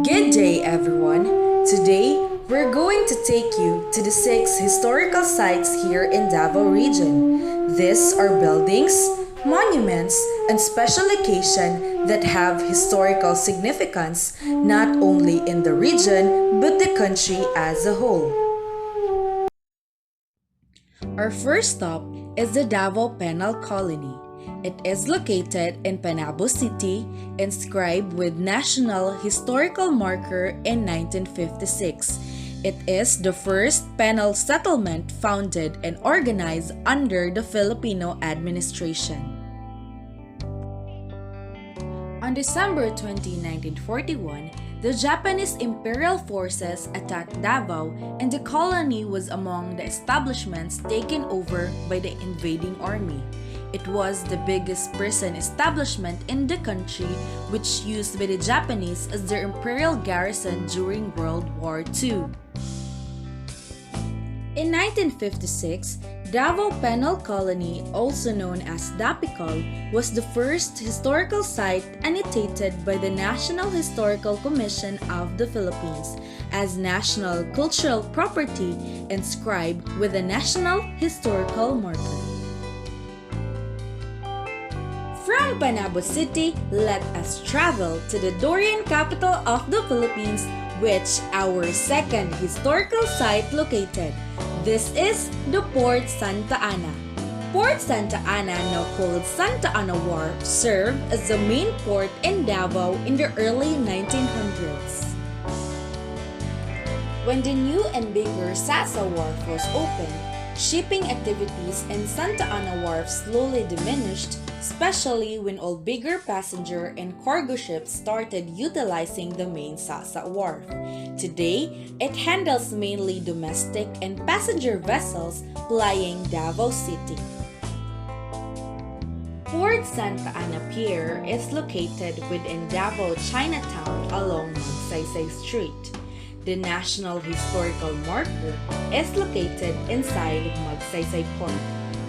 Good day, everyone. Today, we're going to take you to the 6 historical sites here in Davao region. These are buildings, monuments, and special locations that have historical significance not only in the region but the country as a whole. Our first stop is the Davao Penal Colony. It is located in Panabo City, inscribed with National Historical Marker in 1956. It is the first penal settlement founded and organized under the Filipino administration. On December 20, 1941, the Japanese imperial forces attacked Davao, and the colony was among the establishments taken over by the invading army. It was the biggest prison establishment in the country, which used by the Japanese as their imperial garrison during World War II. In 1956, Davao Penal Colony, also known as Dapicol, was the first historical site annotated by the National Historical Commission of the Philippines as National Cultural Property, inscribed with a National Historical Marker. From Panabo City, let us travel to the Dorian capital of the Philippines, which our second historical site located. This is the Port Santa Ana. Port Santa Ana, now called Santa Ana Wharf, served as the main port in Davao in the early 1900s. When the new and bigger Sasa Wharf was opened, shipping activities in Santa Ana Wharf slowly diminished, especially when all bigger passenger and cargo ships started utilizing the main Sasa Wharf. Today, it handles mainly domestic and passenger vessels plying Davao City. Port Santa Ana Pier is located within Davao Chinatown along Magsaysay Street. The National Historical Marker is located inside Magsaysay Port.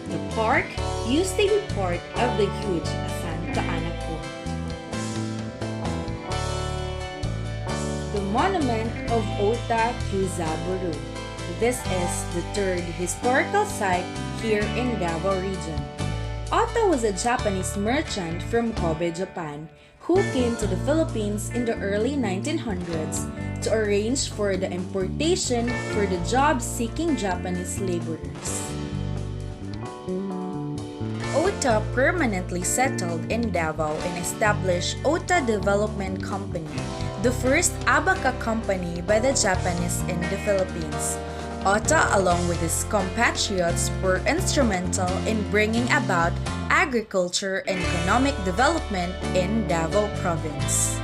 The park used to be part of the huge Santa Ana Port. The Monument of Ota Kyuzaburu. This is the third historical site here in Davao region. Ota was a Japanese merchant from Kobe, Japan, who came to the Philippines in the early 1900s to arrange for the importation for the job-seeking Japanese laborers. Ota permanently settled in Davao and established Ota Development Company, the first abaca company by the Japanese in the Philippines. Ota, along with his compatriots, were instrumental in bringing about agriculture and economic development in Davao Province.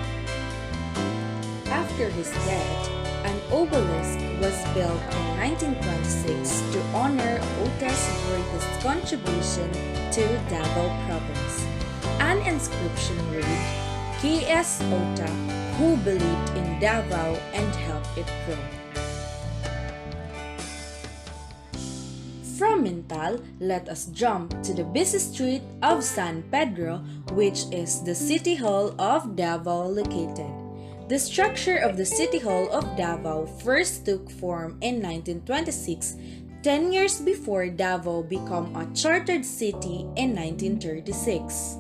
After his death, an obelisk was built in 1926 to honor Ota's greatest contribution to Davao Province. An inscription read, K.S. Ota, who believed in Davao and helped it grow. From Mintal, let us jump to the busy street of San Pedro, which is the City Hall of Davao located. The structure of the City Hall of Davao first took form in 1926, 10 years before Davao became a chartered city in 1936.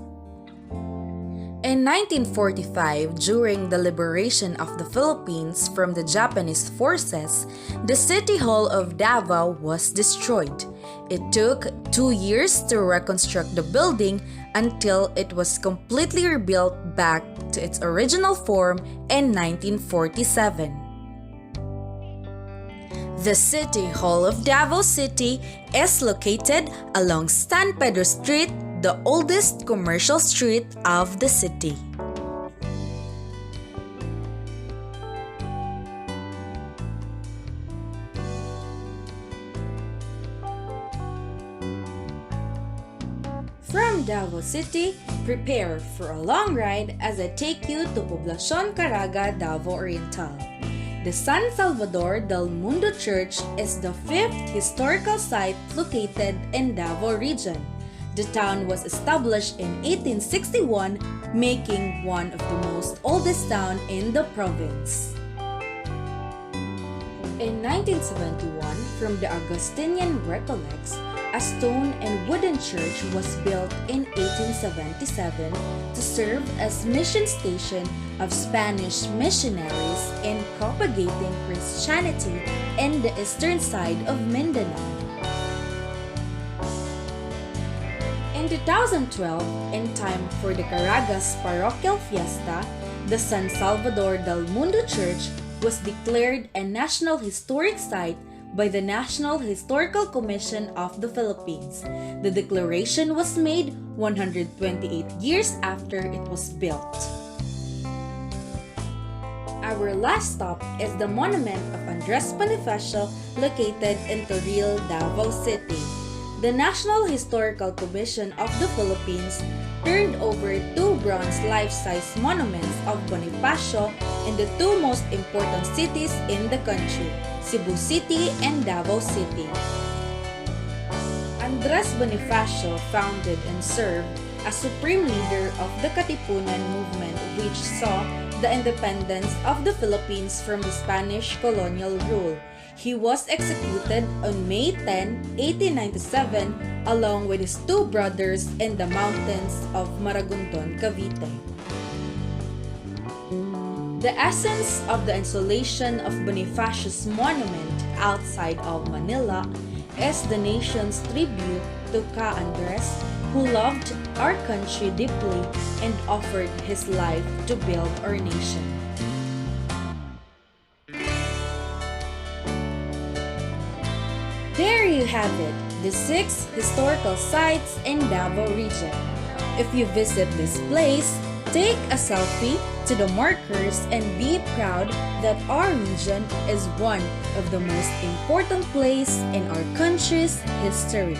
In 1945, during the liberation of the Philippines from the Japanese forces, the City Hall of Davao was destroyed. It took 2 years to reconstruct the building until it was completely rebuilt back to its original form in 1947. The City Hall of Davao City is located along San Pedro Street, the oldest commercial street of the city. From Davao City, prepare for a long ride as I take you to Poblacion Caraga, Davao Oriental. The San Salvador del Mundo Church is the 5th historical site located in Davao region. The town was established in 1861, making one of the most oldest town in the province. In 1971, from the Augustinian recollects, a stone and wooden church was built in 1877 to serve as mission station of Spanish missionaries in propagating Christianity in the eastern side of Mindanao. In 2012, in time for the Caragas Parochial Fiesta, the San Salvador del Mundo Church was declared a National Historic Site by the National Historical Commission of the Philippines. The declaration was made 128 years after it was built. Our last stop is the monument of Andres Bonifacio located in Toril, Davao City. The National Historical Commission of the Philippines turned over two bronze life-size monuments of Bonifacio in the two most important cities in the country, Cebu City and Davao City. Andres Bonifacio founded and served as supreme leader of the Katipunan movement, which saw the independence of the Philippines from the Spanish colonial rule. He was executed on May 10, 1897, along with his two brothers in the mountains of Maragondon, Cavite. The essence of the installation of Bonifacio's monument outside of Manila is the nation's tribute to Ka Andres, who loved our country deeply and offered his life to build our nation. There you have it, the 6 historical sites in Davao region. If you visit this place, take a selfie to the markers and be proud that our region is one of the most important places in our country's history.